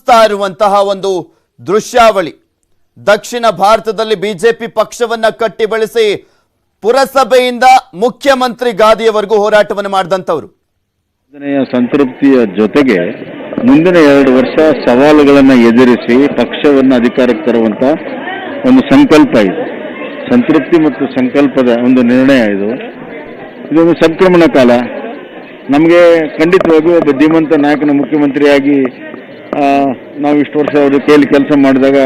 ಗಮನಿಸ್ತಾ ಇರುವಂತಹ ಒಂದು ದೃಶ್ಯಾವಳಿ. ದಕ್ಷಿಣ ಭಾರತದಲ್ಲಿ ಬಿಜೆಪಿ ಪಕ್ಷವನ್ನ ಕಟ್ಟಿ ಬೆಳೆಸಿ ಪುರಸಭೆಯಿಂದ ಮುಖ್ಯಮಂತ್ರಿ ಗಾದಿಯವರೆಗೂ ಹೋರಾಟವನ್ನು ಮಾಡಿದಂತವರು. ಸಂತೃಪ್ತಿಯ ಜೊತೆಗೆ ಮುಂದಿನ 2 ವರ್ಷ ಸವಾಲುಗಳನ್ನು ಎದುರಿಸಿ ಪಕ್ಷವನ್ನು ಅಧಿಕಾರಕ್ಕೆ ತರುವಂತ ಒಂದು ಸಂಕಲ್ಪ ಇದೆ. ಸಂತೃಪ್ತಿ ಮತ್ತು ಸಂಕಲ್ಪದ ಒಂದು ನಿರ್ಣಯ ಇದೊಂದು ಸಂಕ್ರಮಣ ಕಾಲ. ನಮಗೆ ಖಂಡಿತವಾಗಿಯೂ ಒಬ್ಬ ಧೀಮಂತ ನಾಯಕನ ಮುಖ್ಯಮಂತ್ರಿಯಾಗಿ ನಾವು ಇಷ್ಟು ವರ್ಷ ಅವರು ಕೈಲಿ ಕೆಲಸ ಮಾಡಿದಾಗ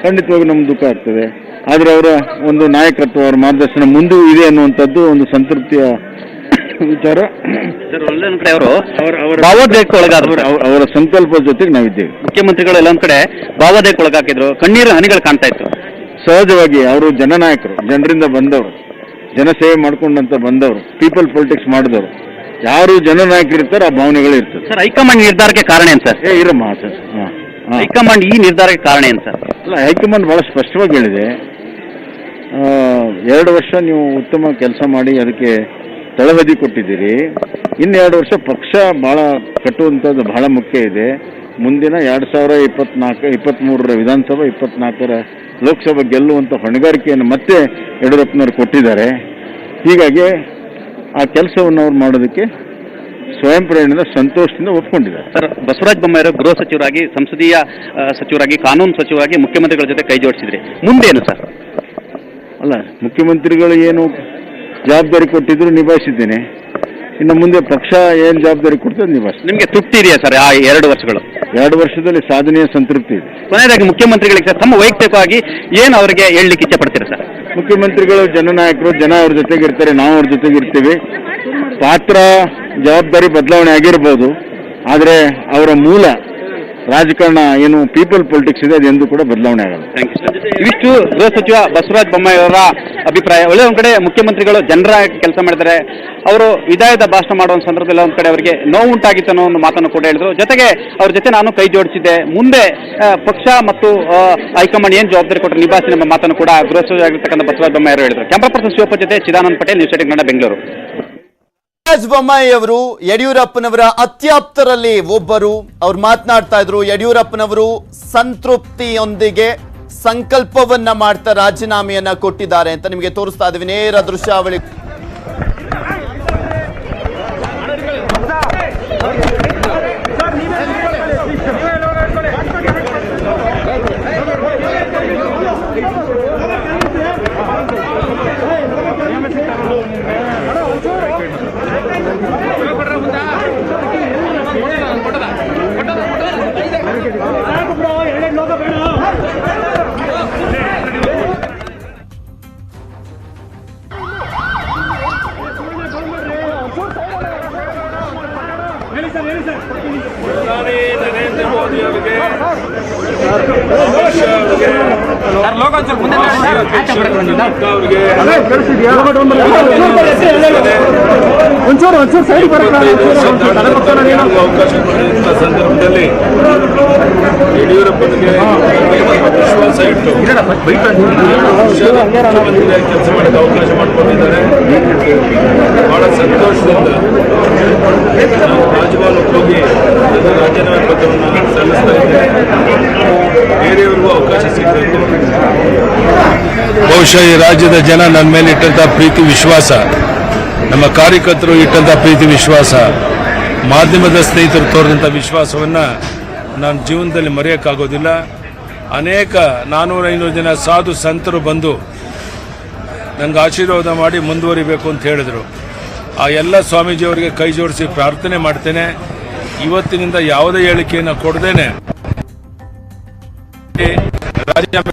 ಖಂಡಿತವಾಗಿ ನಮ್ಗೆ ದುಃಖ ಆಗ್ತದೆ. ಆದರೆ ಅವರ ಒಂದು ನಾಯಕತ್ವ, ಅವರ ಮಾರ್ಗದರ್ಶನ ಮುಂದೂ ಇದೆ ಅನ್ನುವಂಥದ್ದು ಒಂದು ಸಂತೃಪ್ತಿಯ ವಿಚಾರ. ಅವರ ಸಂಕಲ್ಪದ ಜೊತೆಗೆ ನಾವಿದ್ದೇವೆ. ಮುಖ್ಯಮಂತ್ರಿಗಳು ಎಲ್ಲೊಂದ್ ಕಡೆ ಭಾವೋದ್ರೇಕಕ್ಕೆ ಒಳಗಾಕಿದ್ರು, ಕಣ್ಣೀರು ಹನಿಗಳು ಕಾಣ್ತಾ ಇತ್ತು. ಸಹಜವಾಗಿ ಅವರು ಜನನಾಯಕರು, ಜನರಿಂದ ಬಂದವರು, ಜನಸೇವೆ ಮಾಡ್ಕೊಂಡಂತ ಬಂದವರು, ಪೀಪಲ್ ಪೊಲಿಟಿಕ್ಸ್ ಮಾಡಿದವರು. ಯಾರು ಜನನಾಯಕರಿರ್ತಾರೆ ಆ ಭಾವನೆಗಳು ಇರ್ತದೆ. ಸರ್, ಹೈಕಮಾಂಡ್ ನಿರ್ಧಾರಕ್ಕೆ ಕಾರಣ ಏನು ಸರ್? ಇರಮ್ಮ ಸರ್, ಹೈಕಮಾಂಡ್ ಈ ನಿರ್ಧಾರಕ್ಕೆ ಕಾರಣ ಏನು ಸರ್? ಅಲ್ಲ, ಹೈಕಮಾಂಡ್ ಬಹಳ ಸ್ಪಷ್ಟವಾಗಿ ಹೇಳಿದೆ. 2 ವರ್ಷ ನೀವು ಉತ್ತಮ ಕೆಲಸ ಮಾಡಿ ಅದಕ್ಕೆ ತಳಹದಿ ಕೊಟ್ಟಿದ್ದೀರಿ. ಇನ್ನು 2 ವರ್ಷ ಪಕ್ಷ ಬಹಳ ಕಟ್ಟುವಂಥದ್ದು ಬಹಳ ಮುಖ್ಯ ಇದೆ. ಮುಂದಿನ 2023 ವಿಧಾನಸಭಾ, 24 ಲೋಕಸಭೆ ಗೆಲ್ಲುವಂಥ ಹೊಣೆಗಾರಿಕೆಯನ್ನು ಮತ್ತೆ ಯಡಿಯೂರಪ್ಪನವರು ಕೊಟ್ಟಿದ್ದಾರೆ. ಹೀಗಾಗಿ ಆ ಕೆಲಸವನ್ನು ಅವ್ರು ಮಾಡೋದಕ್ಕೆ ಸ್ವಯಂ ಪ್ರೇರಣೆಯಿಂದ ಸಂತೋಷದಿಂದ ಒಪ್ಕೊಂಡಿದ್ದಾರೆ. ಸರ್, ಬಸವರಾಜ ಬೊಮ್ಮಾಯಿ ಗೃಹ ಸಚಿವರಾಗಿ, ಸಂಸದೀಯ ಸಚಿವರಾಗಿ, ಕಾನೂನು ಸಚಿವರಾಗಿ ಮುಖ್ಯಮಂತ್ರಿಗಳ ಜೊತೆ ಕೈ ಜೋಡಿಸಿದ್ರಿ. ಮುಂದೇನು ಸರ್? ಅಲ್ಲ, ಮುಖ್ಯಮಂತ್ರಿಗಳು ಏನು ಜವಾಬ್ದಾರಿ ಕೊಟ್ಟಿದ್ರು ನಿಭಾಯಿಸಿದ್ದೇನೆ. ಇನ್ನು ಮುಂದೆ ಪಕ್ಷ ಏನು ಜವಾಬ್ದಾರಿ ಕೊಡ್ತದೆ ನಿಭಾಯಿಸಿ. ನಿಮಗೆ ತೃಪ್ತಿ ಇದೆಯಾ ಸರ್ ಆ 2 ವರ್ಷಗಳು? 2 ವರ್ಷದಲ್ಲಿ ಸಾಧನೆಯ ಸಂತೃಪ್ತಿ ಇದೆ. ಕೊನೆಯದಾಗಿ ಮುಖ್ಯಮಂತ್ರಿಗಳಿಗೆ ಸರ್, ತಮ್ಮ ವೈಯಕ್ತಿಕವಾಗಿ ಏನು ಅವರಿಗೆ ಹೇಳಲಿಕ್ಕೆ ಇಚ್ಛೆ ಪಡ್ತೀರಾ ಸರ್? ಮುಖ್ಯಮಂತ್ರಿಗಳು ಜನನಾಯಕರು, ಜನ ಅವ್ರ ಜೊತೆಗೆ ಇರ್ತಾರೆ, ನಾವು ಅವ್ರ ಜೊತೆಗೆ ಇರ್ತೀವಿ. ಪಾತ್ರ, ಜವಾಬ್ದಾರಿ ಬದಲಾವಣೆ ಆಗಿರ್ಬೋದು, ಆದರೆ ಅವರ ಮೂಲ ರಾಜಕಾರಣ ಏನು ಪೀಪಲ್ ಪೊಲಿಟಿಕ್ಸ್ ಇದೆ ಅದೆಂದೂ ಕೂಡ ಬದಲಾವಣೆ ಆಗಲ್ಲ. Thank you sir. ಇವಿಷ್ಟು ಗೃಹ ಸಚಿವ ಬಸವರಾಜ ಬೊಮ್ಮಾಯಿ ಅವರ ಅಭಿಪ್ರಾಯ. ಒಳ್ಳೆ ಒಂದು ಕಡೆ ಮುಖ್ಯಮಂತ್ರಿಗಳು ಜನರ ಕೆಲಸ ಮಾಡಿದ್ದಾರೆ. ಅವರು ವಿದಾಯದ ಭಾಷಣ ಮಾಡುವ ಸಂದರ್ಭದಲ್ಲಿ ಒಂದು ಕಡೆ ಅವರಿಗೆ ನೋವು ಉಂಟಾಗಿತ್ತು ಅನ್ನೋ ಒಂದು ಮಾತನ್ನು ಕೂಡ ಹೇಳಿದ್ರು. ಜೊತೆಗೆ ಅವ್ರ ಜೊತೆ ನಾನು ಕೈ ಜೋಡಿಸಿದ್ದೆ, ಮುಂದೆ ಪಕ್ಷ ಮತ್ತು ಹೈಕಮಾಂಡ್ ಏನು ಜವಾಬ್ದಾರಿ ಕೊಟ್ಟರೆ ನಿಭಾಯಿಸಿ ನಮ್ಮ ಮಾತನ್ನು ಕೂಡ ಗೃಹ ಸಚಿವ ಆಗಿರ್ತಕ್ಕಂಥ ಬಸವರಾಜ ಬೊಮ್ಮಾಯಿ ಅವರು ಹೇಳಿದರು. ಕ್ಯಾಮರಾ ಪರ್ಸನ್ ಶಿವಪ್ಪ ಜೊತೆ ಚಿದಾನಂದ್ ಪಟೇಲ್, ನ್ಯೂಸ್ 18 ಕನ್ನಡ, ಬೆಂಗಳೂರು. ಬಸವರಾಜ ಬೊಮ್ಮಾಯಿ ಅವರು ಯಡಿಯೂರಪ್ಪನವರ ಅತ್ಯಾಪ್ತರಲ್ಲಿ ಒಬ್ಬರು. ಅವ್ರು ಮಾತನಾಡ್ತಾ ಇದ್ರು, ಯಡಿಯೂರಪ್ಪನವರು ಸಂತೃಪ್ತಿಯೊಂದಿಗೆ ಸಂಕಲ್ಪವನ್ನ ಮಾಡ್ತಾ ರಾಜೀನಾಮೆಯನ್ನ ಕೊಟ್ಟಿದ್ದಾರೆ ಅಂತ ನಿಮಗೆ ತೋರಿಸ್ತಾ ಇದ್ದೀವಿ ನೇರ ದೃಶ್ಯಾವಳಿ. ಪ್ರಧಾನಿ ನರೇಂದ್ರ ಮೋದಿ ಅವರಿಗೆ ಅವಕಾಶ ಕೊಟ್ಟಿದ್ದ ಸಂದರ್ಭದಲ್ಲಿ ಯಡಿಯೂರಪ್ಪನಿಗೆ ವಿಶ್ವಾಸ ಇಟ್ಟು ಮುಖ್ಯಮಂತ್ರಿಯಾಗಿ ಕೆಲಸ ಮಾಡಕ್ಕೆ ಅವಕಾಶ ಮಾಡಿಕೊಂಡಿದ್ದಾರೆ. ಬಹಳ ಸಂತೋಷದಿಂದ ನಾವು ರಾಜಭವನಕ್ಕೆ ಹೋಗಿ ರಾಜೀನಾಮೆ ಪತ್ರವನ್ನು ಸಲ್ಲಿಸ್ತಾ ಇದ್ದೇವೆ. ಬೇರೆಯವ್ರಿಗೂ ಅವಕಾಶ ಸಿಗಬೇಕು. ಬಹುಶಃ ಈ ರಾಜ್ಯದ ಜನ ನನ್ನ ಮೇಲೆ ಇಟ್ಟಂತ ಪ್ರೀತಿ ವಿಶ್ವಾಸ, ನಮ್ಮ ಕಾರ್ಯಕರ್ತರು ಇಟ್ಟಂತ ಪ್ರೀತಿ ವಿಶ್ವಾಸ, ಮಾಧ್ಯಮದ ಸ್ನೇಹಿತರು ತೋರಿದಂಥ ವಿಶ್ವಾಸವನ್ನು ನಾನು ಜೀವನದಲ್ಲಿ ಮರೆಯೋಕ್ಕಾಗೋದಿಲ್ಲ. ಅನೇಕ 400-500 ಜನ ಸಾಧು ಸಂತರು ಬಂದು ನನಗೆ ಆಶೀರ್ವಾದ ಮಾಡಿ ಮುಂದುವರಿಬೇಕು ಅಂತ ಹೇಳಿದರು. ಆ ಎಲ್ಲ ಸ್ವಾಮೀಜಿಯವರಿಗೆ ಕೈ ಜೋಡಿಸಿ ಪ್ರಾರ್ಥನೆ ಮಾಡ್ತೇನೆ. ಇವತ್ತಿನಿಂದ ಯಾವುದೇ ಹೇಳಿಕೆಯನ್ನು ಕೊಡದೇನೆ ರಾಜೀನಾಮೆ